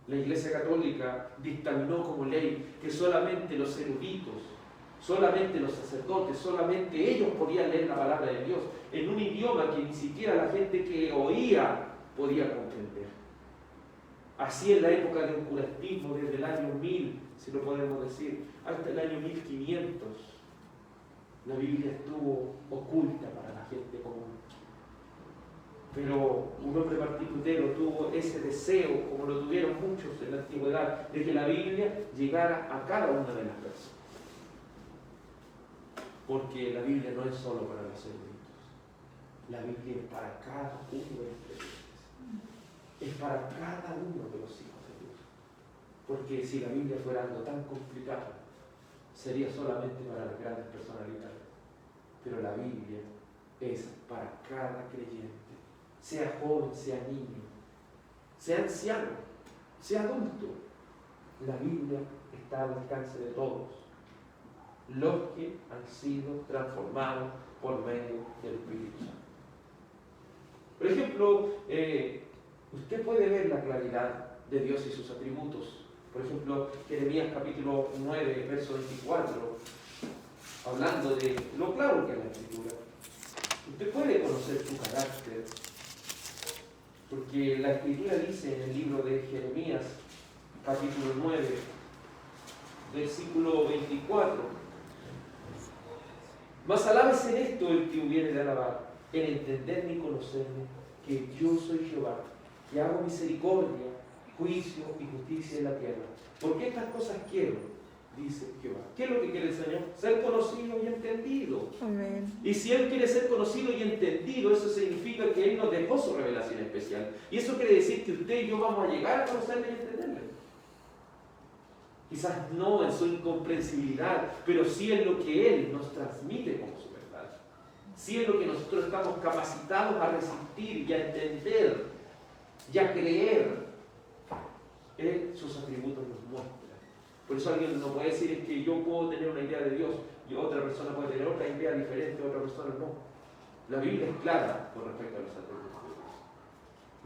La Iglesia Católica dictaminó como ley que solamente los eruditos, solamente los sacerdotes, solamente ellos podían leer la palabra de Dios en un idioma que ni siquiera la gente que oía podía comprender. Así en la época del oscurantismo, desde el año 1000, si lo podemos decir, hasta el año 1500, la Biblia estuvo oculta para la gente común. Pero un hombre Martín Lutero tuvo ese deseo, como lo tuvieron muchos en la antigüedad, de que la Biblia llegara a cada una de las personas. Porque la Biblia no es solo para los eruditos, la Biblia es para cada uno de los creyentes, es para cada uno de los hijos de Dios. Porque si la Biblia fuera algo tan complicado, sería solamente para las grandes personalidades. Pero la Biblia es para cada creyente, sea joven, sea niño, sea anciano, sea adulto. La Biblia está al alcance de todos los que han sido transformados por medio del Espíritu Santo. Por ejemplo, usted puede ver la claridad de Dios y sus atributos. Por ejemplo, Jeremías capítulo 9, verso 24, hablando de lo claro que es la Escritura. Usted puede conocer su carácter, porque la Escritura dice en el libro de Jeremías, capítulo 9, versículo 24, mas alabes en esto el que hubiere de alabar, en entenderme y conocerme, que yo soy Jehová, que hago misericordia, juicio y justicia en la tierra. Porque estas cosas quiero, dice Jehová. ¿Qué es lo que quiere el Señor? Ser conocido y entendido. Amén. Y si Él quiere ser conocido y entendido, eso significa que Él nos dejó su revelación especial. Y eso quiere decir que usted y yo vamos a llegar a conocerle y entenderle. Quizás no en su incomprensibilidad, pero sí en lo que Él nos transmite como su verdad. Sí en lo que nosotros estamos capacitados a resistir y a entender y a creer. Él sus atributos nos muestra. Por eso alguien no puede decir es que yo puedo tener una idea de Dios y otra persona puede tener otra idea diferente, otra persona no. La Biblia es clara con respecto a los atributos de Dios.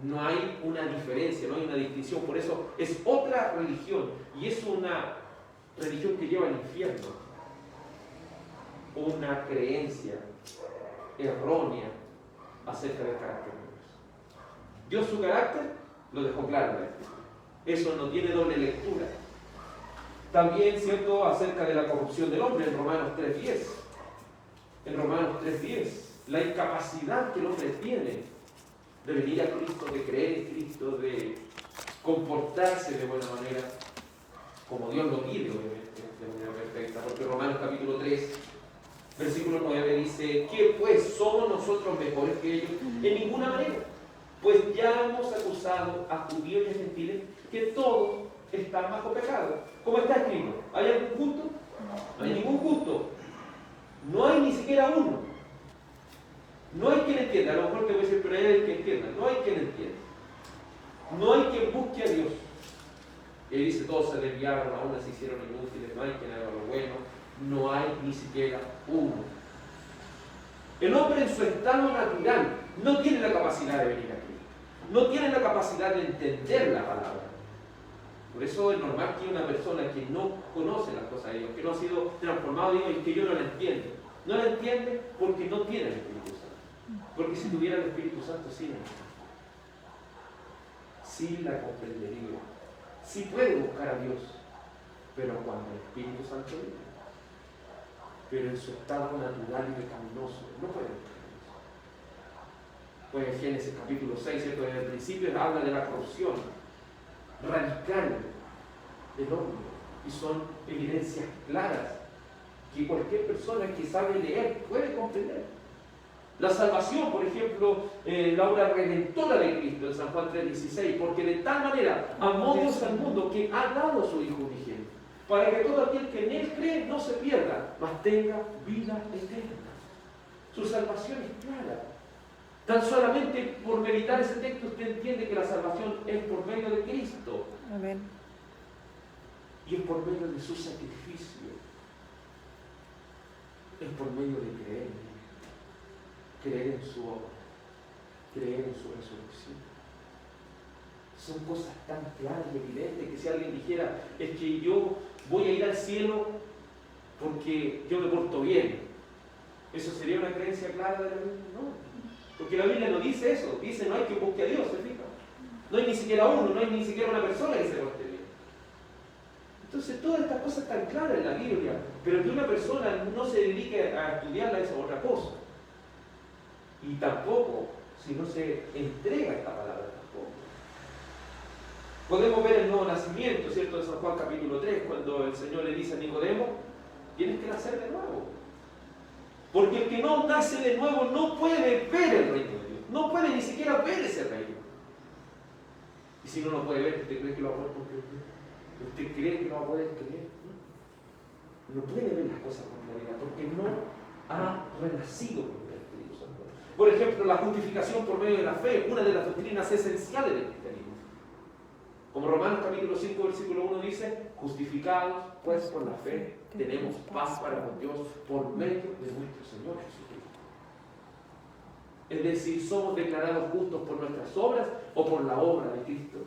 No hay una diferencia, no hay una distinción. Por eso es otra religión. Y es una religión que lleva al infierno. Una creencia errónea acerca del carácter de Dios. Dios su carácter lo dejó claro en la Escritura. Eso no tiene doble lectura. También, ¿cierto?, acerca de la corrupción del hombre en Romanos 3:10. En Romanos 3:10, la incapacidad que el hombre tiene de venir a Cristo, de creer en Cristo, de comportarse de buena manera, como Dios lo pide, obviamente, de manera perfecta. Porque Romanos capítulo 3, versículo 9 dice: ¿qué pues? ¿Somos nosotros mejores que ellos? En ninguna manera. Pues ya hemos acusado a judíos y a gentiles que todos están bajo pecado. ¿Cómo está escrito? ¿Hay algún justo? No hay ningún justo. No hay ni siquiera uno. No hay quien entienda. A lo mejor te voy a decir, pero hay alguien que entienda. No hay quien entienda. No hay quien busque a Dios. Y él dice: todos se desviaron, aún se hicieron inútiles. No hay quien haga lo bueno. No hay ni siquiera uno. El hombre en su estado natural no tiene la capacidad de venir aquí. No tiene la capacidad de entender la palabra. Por eso es normal que una persona que no conoce las cosas de Dios, que no ha sido transformado, diga: y que yo no la entiendo. No la entiende porque no tiene el Espíritu Santo. Porque si tuviera el Espíritu Santo, sí la entiende. Sí la comprendería. Sí puede buscar a Dios. Pero cuando el Espíritu Santo viene, pero en su estado natural y pecaminoso, no puede buscar a Dios. Pues en Génesis capítulo 6, ¿cierto?, en el principio habla de la corrupción radical del hombre, y son evidencias claras que cualquier persona que sabe leer puede comprender. La salvación, por ejemplo, la obra redentora de Cristo en San Juan 3:16, porque de tal manera amó Dios al mundo que ha dado a su Hijo unigénito, para que todo aquel que en Él cree no se pierda, mas tenga vida eterna. Su salvación es clara. Tan solamente por meditar ese texto usted entiende que la salvación es por medio de Cristo. Amén. Y es por medio de su sacrificio. Es por medio de creer en Él. Creer en su obra. Creer en su resurrección. Son cosas tan claras y evidentes que si alguien dijera: es que yo voy a ir al cielo porque yo me porto bien, ¿eso sería una creencia clara de la Biblia? No. Porque la Biblia no dice eso. Dice: no hay que busque a Dios, ¿se fija? No hay ni siquiera uno, no hay ni siquiera una persona que se porte bien. Entonces todas estas cosas están claras en la Biblia, pero que una persona no se dedique a estudiarla es otra cosa. Y tampoco si no se entrega esta palabra tampoco. Podemos ver el nuevo nacimiento, ¿cierto?, de San Juan capítulo 3, cuando el Señor le dice a Nicodemo: tienes que nacer de nuevo. Porque el que no nace de nuevo no puede ver el reino de Dios. No puede ni siquiera ver ese reino. Y si no lo puede ver, ¿usted cree que lo va a poder comprender? ¿Usted cree que lo va a poder creer? No puede ver las cosas con claridad porque no ha renacido por el Espíritu Santo. Por ejemplo, la justificación por medio de la fe, una de las doctrinas esenciales del cristianismo. Como Romanos capítulo 5, versículo 1 dice: justificados pues por la fe, tenemos paz para con Dios por medio de nuestro Señor Jesucristo. Es decir, somos declarados justos por nuestras obras o por la obra de Cristo.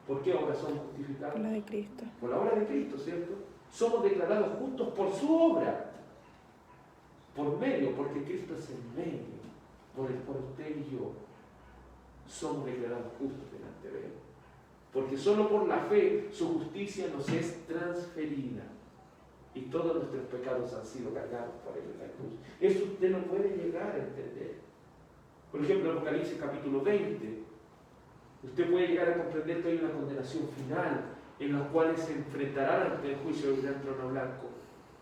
¿Por qué obra somos justificados? Por la de Cristo. Por la obra de Cristo, ¿cierto? Somos declarados justos por su obra. Por medio, porque Cristo es el medio por el cual usted y yo somos declarados justos delante de Él. Porque solo por la fe su justicia nos es transferida. Y todos nuestros pecados han sido cargados por Él en la cruz. Eso usted no puede llegar a entender. Por ejemplo, en Apocalipsis capítulo 20, usted puede llegar a comprender que hay una condenación final en la cual se enfrentarán ante el juicio del gran trono blanco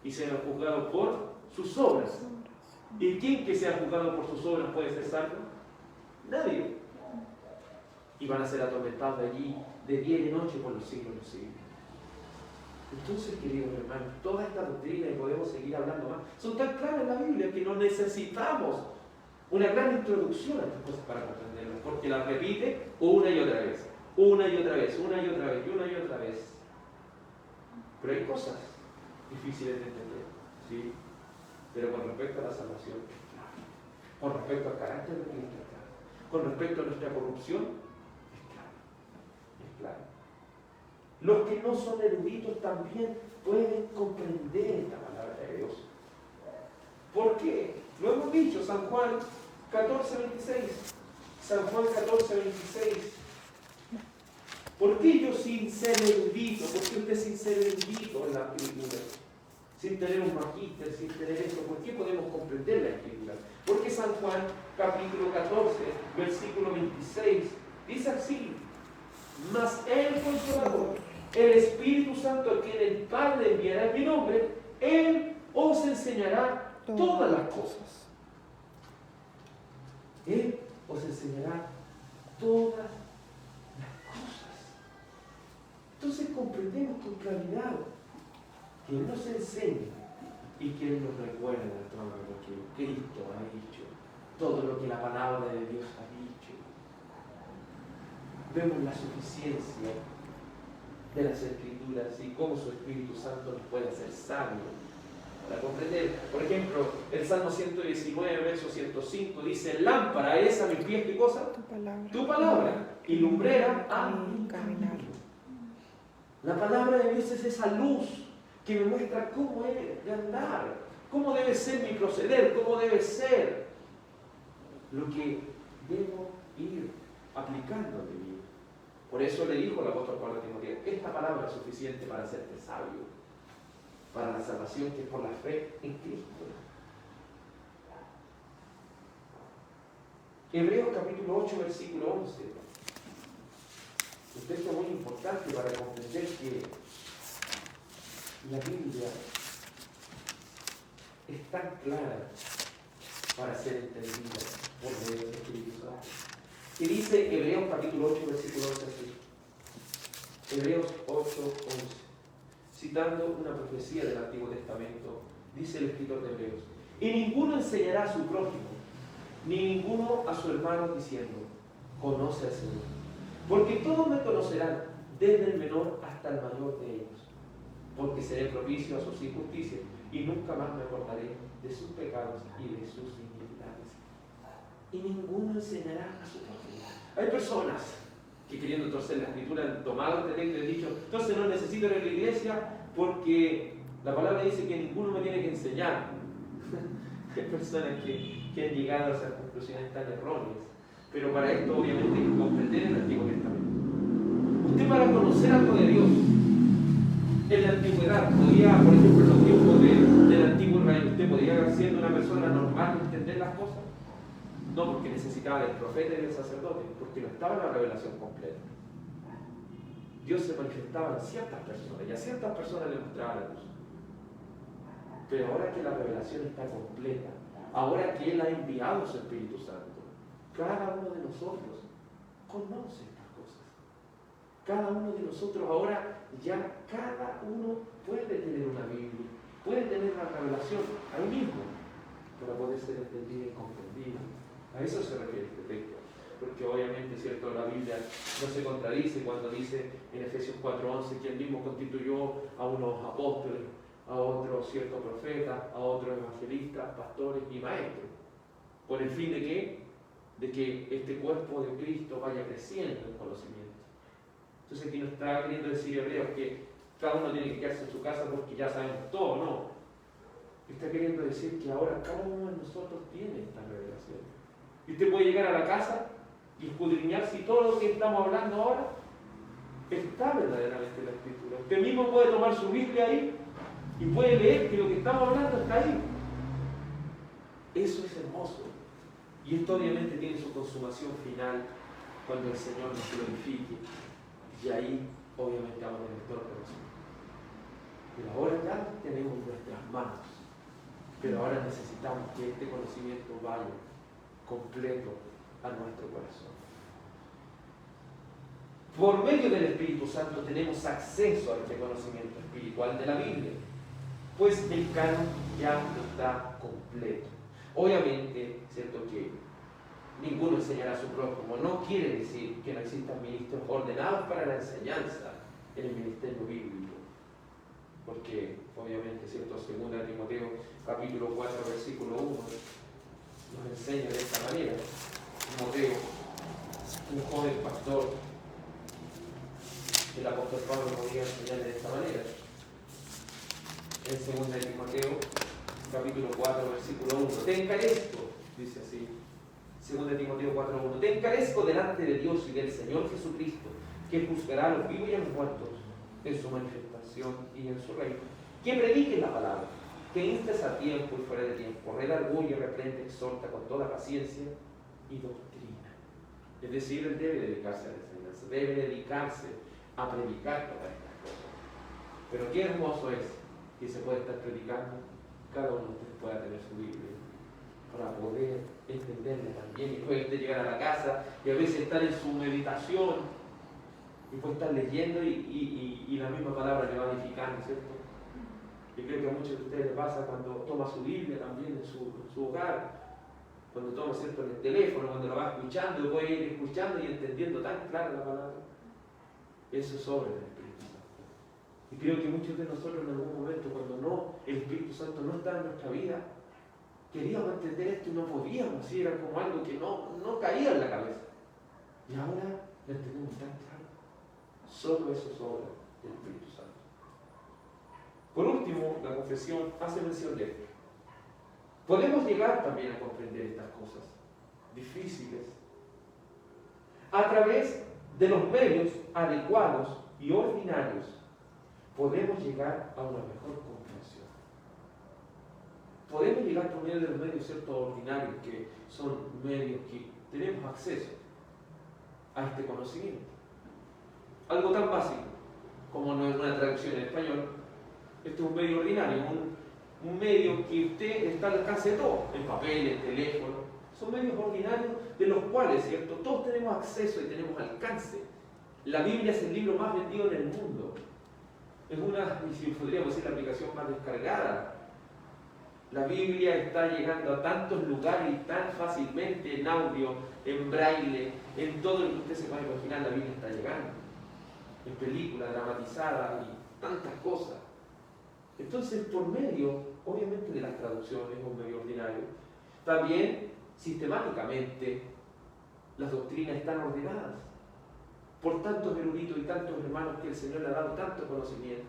y serán juzgados por sus obras. ¿Y quién que sea juzgado por sus obras puede ser salvo? Nadie. Y van a ser atormentados de allí de día y de noche por los siglos de los siglos. Entonces, queridos hermanos, toda esta doctrina, y podemos seguir hablando más, son tan claras en la Biblia que no necesitamos una gran introducción a estas cosas para comprenderlas, porque las repite una y otra vez, una y otra vez, una y otra vez, y una y otra vez. Pero hay cosas difíciles de entender, ¿sí? Pero con respecto a la salvación, con respecto al carácter de Cristo, con respecto a nuestra corrupción? Es claro, es claro. Los que no son eruditos también pueden comprender esta palabra de Dios. ¿Por qué? Lo hemos dicho, San Juan 14:26. San Juan 14:26. ¿Por qué yo sin ser erudito? ¿Por qué usted sin ser erudito en la Escritura? Sin tener un magíster, sin tener esto, ¿por qué podemos comprender la Escritura? Porque San Juan, capítulo 14, versículo 26, dice así: mas el Consolador, el Espíritu Santo, a quien el Padre enviará en mi nombre, Él os enseñará todas las cosas. Él os enseñará todas las cosas. Entonces comprendemos con claridad que Él nos enseña y que Él nos recuerda todo lo que Cristo ha dicho, todo lo que la palabra de Dios ha dicho. Vemos la suficiencia de las Escrituras y cómo su Espíritu Santo nos puede hacer sabios para comprender. Por ejemplo, el Salmo 119, verso 105 dice: lámpara es a mis pies, ¿qué cosa? Tu palabra, y lumbrera a mi caminar. La palabra de Dios es esa luz que me muestra cómo he de andar, cómo debe ser mi proceder, cómo debe ser lo que debo ir aplicando de mí. Por eso le dijo el apóstol Pablo a Timoteo: esta palabra es suficiente para hacerte sabio, para la salvación que es por la fe en Cristo. Hebreos capítulo 8, versículo 11. Un texto muy importante para comprender que la Biblia es tan clara para ser entendida por medio del Espíritu Santo. Y dice Hebreos capítulo 8, versículo 11 así. Hebreos 8, 11. Citando una profecía del Antiguo Testamento, dice el escritor de Hebreos: y ninguno enseñará a su prójimo, ni ninguno a su hermano, diciendo: conoce al Señor. Porque todos me conocerán, desde el menor hasta el mayor de ellos. Porque seré propicio a sus injusticias, y nunca más me acordaré de sus pecados y de sus iniquidades. Y ninguno enseñará a su prójimo. Hay personas que, queriendo torcer la Escritura, han tomado este texto y han dicho: entonces no necesito ir a la iglesia porque la palabra dice que ninguno me tiene que enseñar. Hay personas que han llegado a esas conclusiones tan erróneas. Pero para esto obviamente hay que comprender el Antiguo Testamento. Usted, para conocer algo de Dios en la antigüedad, podía, por ejemplo, en los tiempos del antiguo Israel, usted podía, siendo una persona normal, entender las cosas. No porque necesitaba del profeta y del sacerdote, porque no estaba la revelación completa. Dios se manifestaba en ciertas personas y a ciertas personas le mostraba la luz. Pero ahora que la revelación está completa, ahora que Él ha enviado su Espíritu Santo, cada uno de nosotros conoce estas cosas. Cada uno de nosotros ahora, ya cada uno puede tener una Biblia, puede tener la revelación ahí mismo, para poder ser entendido y comprendido. A eso se refiere este texto. Porque obviamente, ¿cierto?, la Biblia no se contradice cuando dice en Efesios 4:11 que Él mismo constituyó a unos apóstoles, a otros ciertos profetas, a otros evangelistas, pastores y maestros. ¿Por el fin de qué? De que este cuerpo de Cristo vaya creciendo en conocimiento. Entonces aquí no está queriendo decir Hebreos que cada uno tiene que quedarse en su casa porque ya sabemos todo, no. Está queriendo decir que ahora cada uno de nosotros tiene esta revelación. Y usted puede llegar a la casa y escudriñar si todo lo que estamos hablando ahora está verdaderamente en la Escritura. Usted mismo puede tomar su Biblia ahí y puede leer que lo que estamos hablando está ahí. Eso es hermoso. Y esto obviamente tiene su consumación final cuando el Señor nos glorifique. Y ahí obviamente vamos a tener todo el conocimiento. Pero ahora ya tenemos nuestras manos. Pero ahora necesitamos que este conocimiento vaya completo a nuestro corazón. Por medio del Espíritu Santo tenemos acceso a este conocimiento espiritual de la Biblia, pues el canon ya está completo. Obviamente, cierto que ninguno enseñará a su prójimo, no quiere decir que no existan ministros ordenados para la enseñanza en el ministerio bíblico, porque obviamente, cierto, 2 Timoteo capítulo 4 versículo 1 nos enseña de esta manera. Timoteo un joven pastor, el apóstol Pablo podía enseñar de esta manera. En 2 de Timoteo, capítulo 4, versículo 1. Te encarezco, dice así, 2 de Timoteo 4:1. Te encarezco delante de Dios y del Señor Jesucristo, que juzgará a los vivos y a los muertos en su manifestación y en su reino. Que prediques la palabra, que instes a tiempo y fuera de tiempo, redarguye, reprende, exhorta con toda paciencia y doctrina. Es decir, él debe dedicarse a la enseñanza, debe dedicarse a predicar todas estas cosas. Pero qué hermoso es que se puede estar predicando, cada uno de ustedes pueda tener su Biblia para poder entenderla también, y puede usted llegar a la casa y a veces estar en su meditación y puede estar leyendo y la misma palabra le va edificando, ¿cierto? Yo creo que a muchos de ustedes les pasa cuando toma su Biblia también en su hogar, cuando toma, ¿cierto?, en el teléfono, cuando lo va escuchando, y puede ir escuchando y entendiendo tan clara la palabra. Eso es obra del Espíritu Santo. Y creo que muchos de nosotros en algún momento, cuando el Espíritu Santo no está en nuestra vida, queríamos entender esto y no podíamos, así era como algo que no caía en la cabeza. Y ahora lo entendemos tan claro. Solo eso es obra del Espíritu Santo. Por último, la confesión hace mención de esto. Podemos llegar también a comprender estas cosas difíciles a través de los medios adecuados y ordinarios. Podemos llegar a una mejor comprensión. Podemos llegar por medio de los medios, ¿cierto?, ordinarios, que son medios que tenemos acceso a este conocimiento. Algo tan básico como no es una traducción en español. Este es un medio ordinario, un medio que usted está al alcance de todo, el papel, el teléfono. Son medios ordinarios de los cuales, ¿cierto?, todos tenemos acceso y tenemos alcance. La Biblia es el libro más vendido en el mundo. Es una, si podríamos decir, la aplicación más descargada. La Biblia está llegando a tantos lugares y tan fácilmente en audio, en braille, en todo lo que usted se puede imaginar, la Biblia está llegando. En películas dramatizadas y tantas cosas. Entonces, por medio, obviamente, de las traducciones, un medio ordinario, también sistemáticamente las doctrinas están ordenadas por tantos eruditos y tantos hermanos que el Señor le ha dado tanto conocimiento.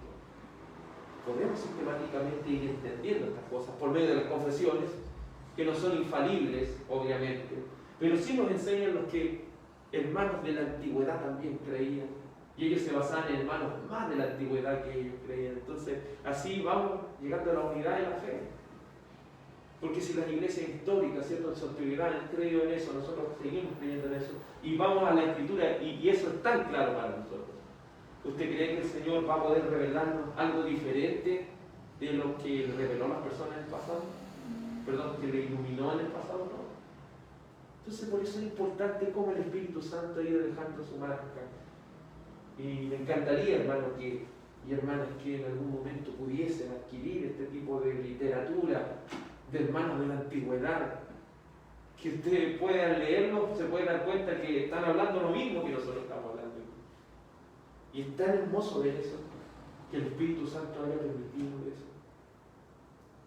Podemos sistemáticamente ir entendiendo estas cosas por medio de las confesiones, que no son infalibles, obviamente, pero sí nos enseñan los que hermanos de la antigüedad también creían, y ellos se basaban en hermanos más de la antigüedad que ellos creían. Entonces, así vamos llegando a la unidad de la fe. Porque si las iglesias históricas, ¿cierto?, en su antigüedad han creído en eso, nosotros seguimos creyendo en eso, y vamos a la Escritura, y eso es tan claro para nosotros. ¿Usted cree que el Señor va a poder revelarnos algo diferente de lo que reveló a las personas en el pasado? Perdón, que le iluminó en el pasado, no. Entonces, por eso es importante cómo el Espíritu Santo ha ido dejando su marca. Y me encantaría, hermanos y hermanas, que en algún momento pudiesen adquirir este tipo de literatura de hermanos de la antigüedad, que ustedes puedan leerlo, se pueden dar cuenta que están hablando lo mismo que nosotros estamos hablando. Y es tan hermoso ver eso, que el Espíritu Santo haya permitido eso,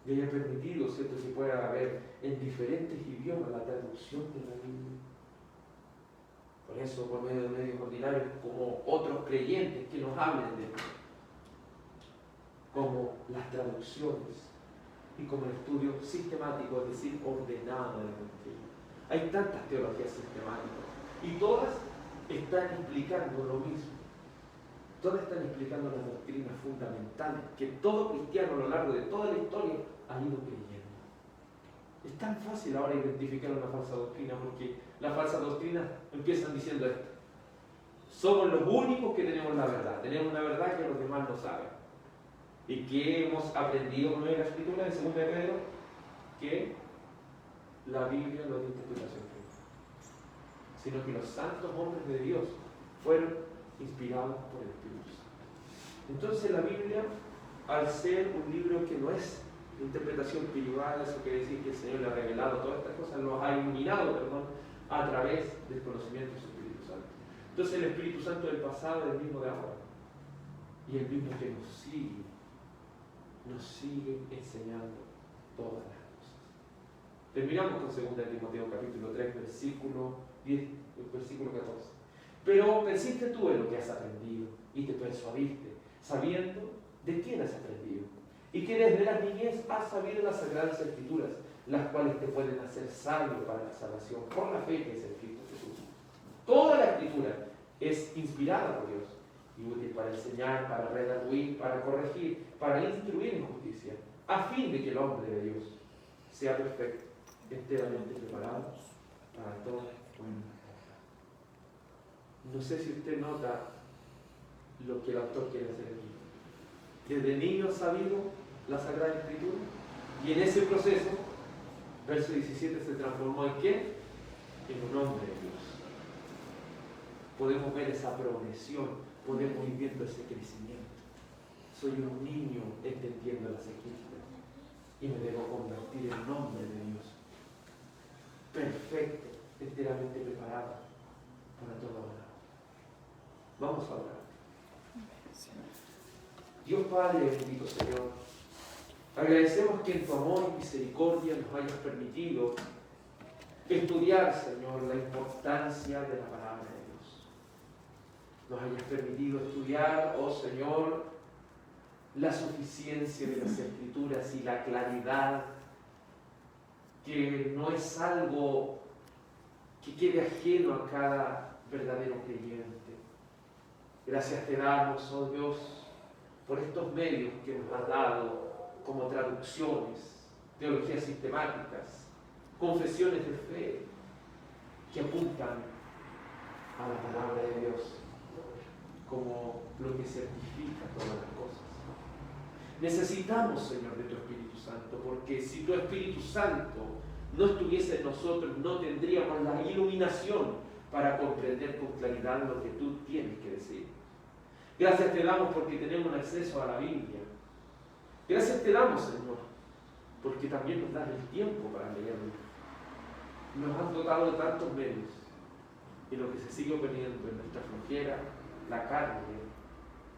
y haya permitido, ¿cierto?, que pueda haber en diferentes idiomas la traducción de la Biblia. Por eso, por medio de medios ordinarios, como otros creyentes que nos hablen de esto, como las traducciones y como el estudio sistemático, es decir, ordenado de la doctrina. Hay tantas teologías sistemáticas y todas están implicando lo mismo. Todas están explicando las doctrinas fundamentales que todo cristiano a lo largo de toda la historia ha ido creyendo. Es tan fácil ahora identificar una falsa doctrina, porque las falsas doctrinas empiezan diciendo esto: somos los únicos que tenemos la verdad, tenemos una verdad que los demás no saben. ¿Y que hemos aprendido con la Escritura de 2 de Pedro? Que la Biblia no es de interpretación propia, sino que los santos hombres de Dios fueron inspirados por el Espíritu Santo. Entonces la Biblia, al ser un libro que no es de interpretación privada, eso quiere decir que el Señor le ha revelado todas estas cosas, los ha iluminado, a través del conocimiento de su Espíritu Santo. Entonces el Espíritu Santo del pasado es el mismo de ahora, y el mismo que nos sigue enseñando todas las cosas. Terminamos con 2 Timoteo capítulo 3, versículo 10, versículo 14. Pero persiste tú en lo que has aprendido y te persuadiste, sabiendo de quién has aprendido, y que desde la niñez has sabido las sagradas escrituras, las cuales te pueden hacer sabio para la salvación por la fe que es en Cristo Jesús. Toda la escritura es inspirada por Dios y útil para enseñar, para redarguir, para corregir, para instruir en justicia, a fin de que el hombre de Dios sea perfecto, enteramente preparado para toda buena obra. No sé si usted nota lo que el autor quiere hacer aquí. Desde niño ha sabido la Sagrada Escritura y en ese proceso, verso 17, se transformó ¿en qué? En un hombre de Dios. Podemos ver esa progresión, podemos ir viendo ese crecimiento. Soy un niño entendiendo las Escrituras y me debo convertir en un hombre de Dios, perfecto, enteramente preparado para toda obra. Vamos a orar. Dios Padre, bendito Señor, agradecemos que en tu amor y misericordia nos hayas permitido estudiar, Señor, la importancia de la palabra de Dios. Nos hayas permitido estudiar, oh Señor, la suficiencia de las Escrituras y la claridad, que no es algo que quede ajeno a cada verdadero creyente. Gracias te damos, oh Dios, por estos medios que nos has dado como traducciones, teologías sistemáticas, confesiones de fe que apuntan a la palabra de Dios como lo que certifica todas las cosas. Necesitamos, Señor, de tu Espíritu Santo, porque si tu Espíritu Santo no estuviese en nosotros, no tendríamos la iluminación para comprender con claridad lo que tú tienes que decir. Gracias te damos porque tenemos acceso a la Biblia. Gracias te damos, Señor, porque también nos das el tiempo para leerlo. Nos has dotado de tantos medios y lo que se sigue oponiendo en nuestra flojera, la carne,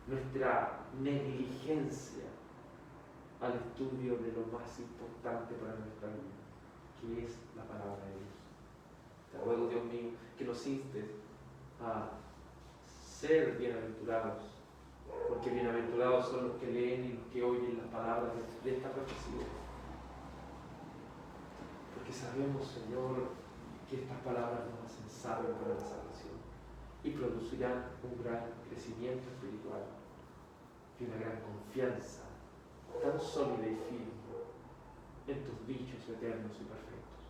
nuestra negligencia al estudio de lo más importante para nuestra vida, que es la palabra de Dios. Te ruego, Dios mío, que nos instes a ser bienaventurados, porque bienaventurados son los que leen y los que oyen las palabras de esta profecía. Porque sabemos, Señor, que estas palabras nos hacen sabios para la salvación y producirán un gran crecimiento espiritual y una gran confianza tan sólida y firme en tus dichos eternos y perfectos.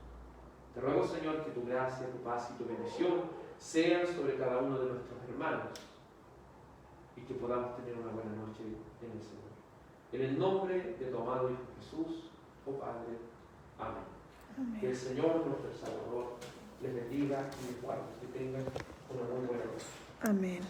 Te ruego, Señor, que tu gracia, tu paz y tu bendición sean sobre cada uno de nuestros hermanos y que podamos tener una buena noche en el Señor. En el nombre de tu amado Hijo Jesús, oh Padre. Amén. Amén. Que el Señor, nuestro Salvador, les bendiga y les guarde. Que tengan una muy buena noche. Amén.